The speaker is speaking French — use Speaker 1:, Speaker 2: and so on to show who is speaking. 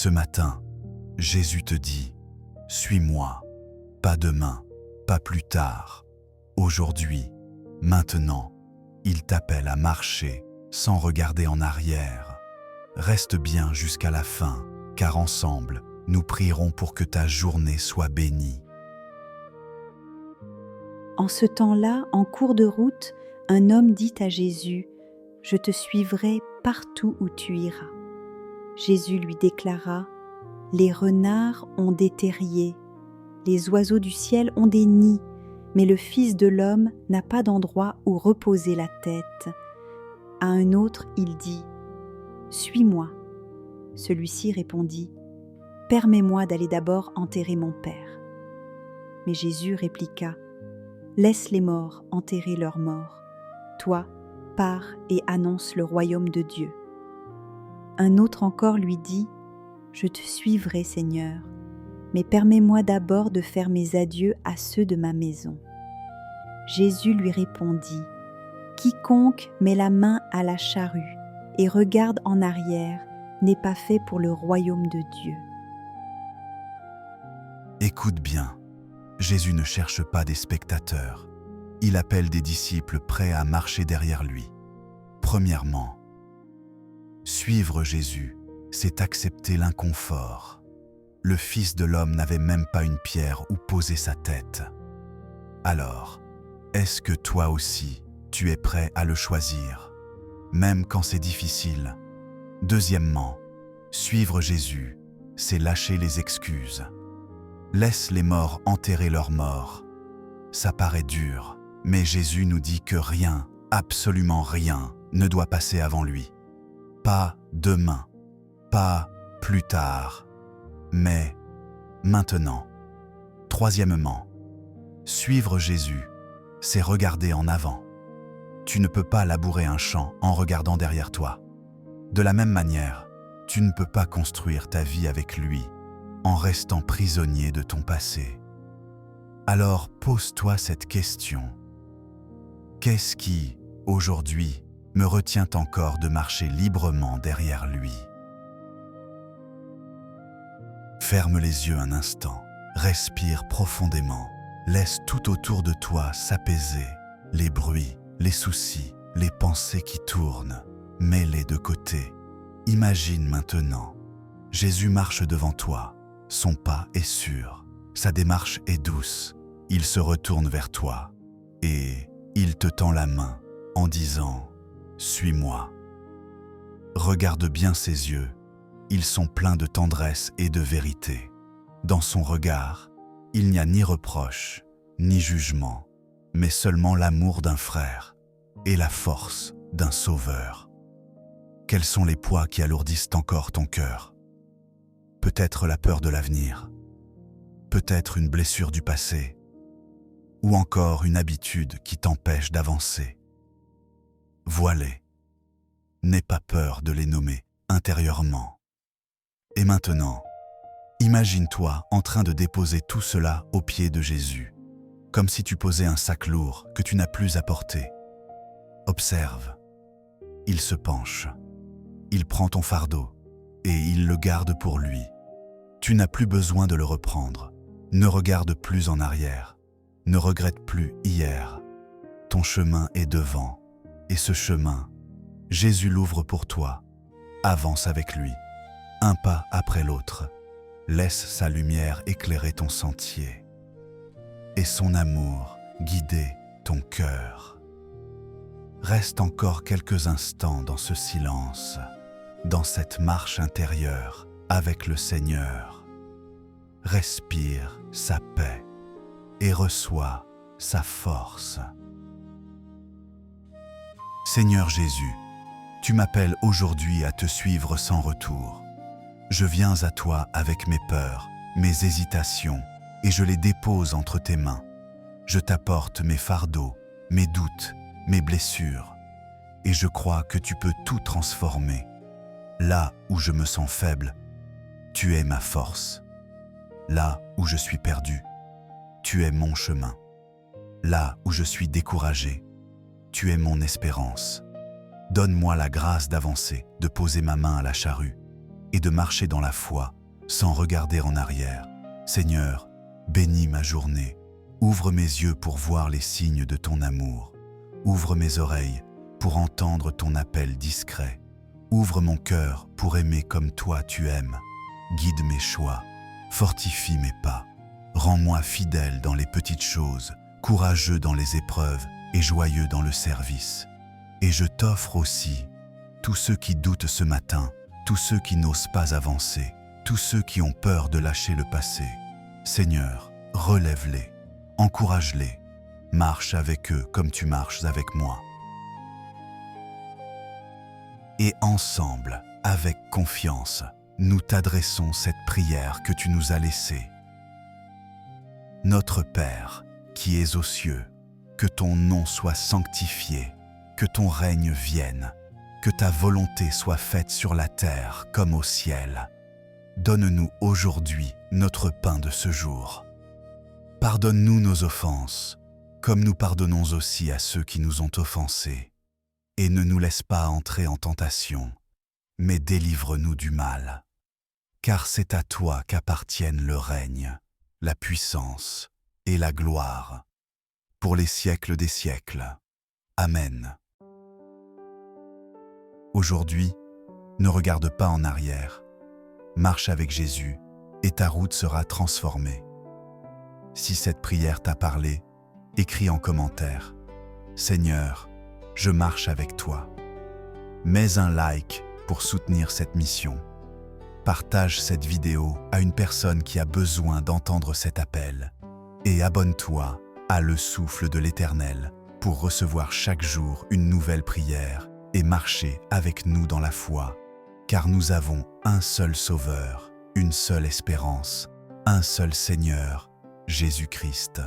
Speaker 1: Ce matin, Jésus te dit, suis-moi, pas demain, pas plus tard, aujourd'hui, maintenant, il t'appelle à marcher sans regarder en arrière. Reste bien jusqu'à la fin, car ensemble, nous prierons pour que ta journée soit bénie.
Speaker 2: En ce temps-là, en cours de route, un homme dit à Jésus, « Je te suivrai partout où tu iras. » Jésus lui déclara, « Les renards ont des terriers, les oiseaux du ciel ont des nids, mais le Fils de l'homme n'a pas d'endroit où reposer la tête. » À un autre, il dit, « Suis-moi. » Celui-ci répondit, « Permets-moi d'aller d'abord enterrer mon Père. » Mais Jésus répliqua, « Laisse les morts enterrer leurs morts. Toi, pars et annonce le royaume de Dieu. » Un autre encore lui dit, « Je te suivrai, Seigneur, mais permets-moi d'abord de faire mes adieux à ceux de ma maison. » Jésus lui répondit, « Quiconque met la main à la charrue et regarde en arrière n'est pas fait pour le royaume de Dieu. »
Speaker 1: Écoute bien, Jésus ne cherche pas des spectateurs. Il appelle des disciples prêts à marcher derrière lui. Premièrement, suivre Jésus, c'est accepter l'inconfort. Le Fils de l'homme n'avait même pas une pierre où poser sa tête. Alors, est-ce que toi aussi, tu es prêt à le choisir, même quand c'est difficile? Deuxièmement, suivre Jésus, c'est lâcher les excuses. Laisse les morts enterrer leurs morts. Ça paraît dur, mais Jésus nous dit que rien, absolument rien, ne doit passer avant lui. Pas demain, pas plus tard, mais maintenant. Troisièmement, suivre Jésus, c'est regarder en avant. Tu ne peux pas labourer un champ en regardant derrière toi. De la même manière, tu ne peux pas construire ta vie avec lui en restant prisonnier de ton passé. Alors pose-toi cette question. Qu'est-ce qui, aujourd'hui, me retient encore de marcher librement derrière lui? Ferme les yeux un instant, respire profondément, laisse tout autour de toi s'apaiser, les bruits, les soucis, les pensées qui tournent, mets-les de côté. Imagine maintenant, Jésus marche devant toi, son pas est sûr, sa démarche est douce, il se retourne vers toi et il te tend la main en disant « Suis-moi ». Regarde bien ses yeux, ils sont pleins de tendresse et de vérité. Dans son regard, il n'y a ni reproche, ni jugement, mais seulement l'amour d'un frère et la force d'un sauveur. Quels sont les poids qui alourdissent encore ton cœur? Peut-être la peur de l'avenir, peut-être une blessure du passé, ou encore une habitude qui t'empêche d'avancer. Vois-les. N'aie pas peur de les nommer intérieurement. Et maintenant, imagine-toi en train de déposer tout cela aux pieds de Jésus, comme si tu posais un sac lourd que tu n'as plus à porter. Observe. Il se penche. Il prend ton fardeau et il le garde pour lui. Tu n'as plus besoin de le reprendre. Ne regarde plus en arrière. Ne regrette plus hier. Ton chemin est devant. Et ce chemin, Jésus l'ouvre pour toi. Avance avec lui, un pas après l'autre. Laisse sa lumière éclairer ton sentier et son amour guider ton cœur. Reste encore quelques instants dans ce silence, dans cette marche intérieure avec le Seigneur. Respire sa paix et reçois sa force. Seigneur Jésus, tu m'appelles aujourd'hui à te suivre sans retour. Je viens à toi avec mes peurs, mes hésitations, et je les dépose entre tes mains. Je t'apporte mes fardeaux, mes doutes, mes blessures, et je crois que tu peux tout transformer. Là où je me sens faible, tu es ma force. Là où je suis perdu, tu es mon chemin. Là où je suis découragé, tu es mon espérance. Donne-moi la grâce d'avancer, de poser ma main à la charrue et de marcher dans la foi sans regarder en arrière. Seigneur, bénis ma journée. Ouvre mes yeux pour voir les signes de ton amour. Ouvre mes oreilles pour entendre ton appel discret. Ouvre mon cœur pour aimer comme toi tu aimes. Guide mes choix, fortifie mes pas. Rends-moi fidèle dans les petites choses, courageux dans les épreuves et joyeux dans le service. Et je t'offre aussi tous ceux qui doutent ce matin, tous ceux qui n'osent pas avancer, tous ceux qui ont peur de lâcher le passé. Seigneur, relève-les, encourage-les, marche avec eux comme tu marches avec moi. Et ensemble, avec confiance, nous t'adressons cette prière que tu nous as laissée. Notre Père, qui es aux cieux, que ton nom soit sanctifié, que ton règne vienne, que ta volonté soit faite sur la terre comme au ciel. Donne-nous aujourd'hui notre pain de ce jour. Pardonne-nous nos offenses, comme nous pardonnons aussi à ceux qui nous ont offensés. Et ne nous laisse pas entrer en tentation, mais délivre-nous du mal. Car c'est à toi qu'appartiennent le règne, la puissance et la gloire, pour les siècles des siècles. Amen. Aujourd'hui, ne regarde pas en arrière. Marche avec Jésus et ta route sera transformée. Si cette prière t'a parlé, écris en commentaire « Seigneur, je marche avec toi ». Mets un like pour soutenir cette mission. Partage cette vidéo à une personne qui a besoin d'entendre cet appel. Et abonne-toi à Le Souffle de l'Éternel pour recevoir chaque jour une nouvelle prière et marcher avec nous dans la foi, car nous avons un seul Sauveur, une seule espérance, un seul Seigneur, Jésus-Christ.